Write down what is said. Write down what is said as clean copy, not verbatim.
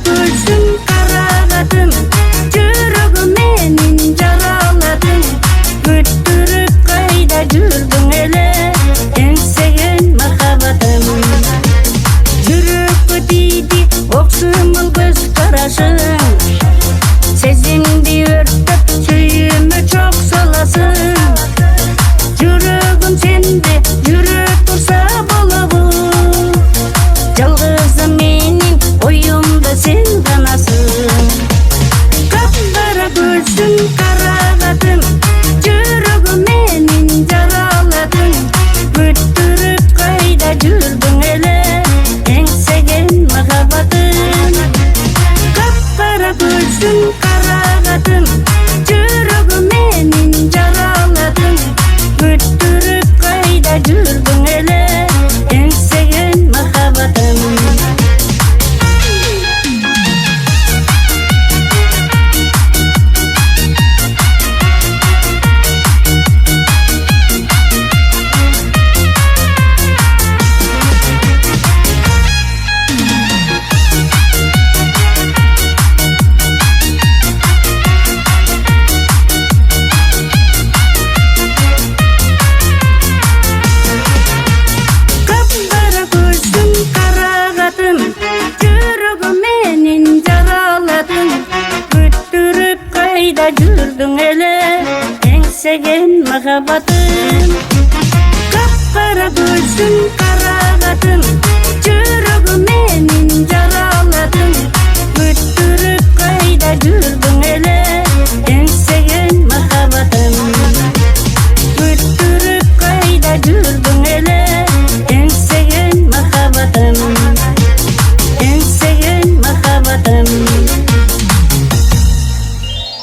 көзүң карагатым, жүрөгүм менин жараладың. Күттүрүп кайда жүрдүң эле, эңсеген махаббатым. Жүрөккө тийди оксумул көз карашың, сезимди өрттөп сүйүүмө чок саласың. Жүрөгүм сенде жүрөк турса болобу, жалгызым менин оюмда сен ганасың. Капкара көзүң карагатым, жүрөгүм менин жараладың. Күттүрүп кайда жүрдүң эле, эңсеген махаббатым. Капкара көзүң карагатым, жүрөгүм менин жараладың. Күттүрүп кайда жүрдүң эле, эңсеген махаббатым. Капкара көзүң карагатым, жүрөгүм менин жараладың. Күттүрүп кайда жүрдүң эле, эңсеген махаббатым. Капкара көзүң карагатым,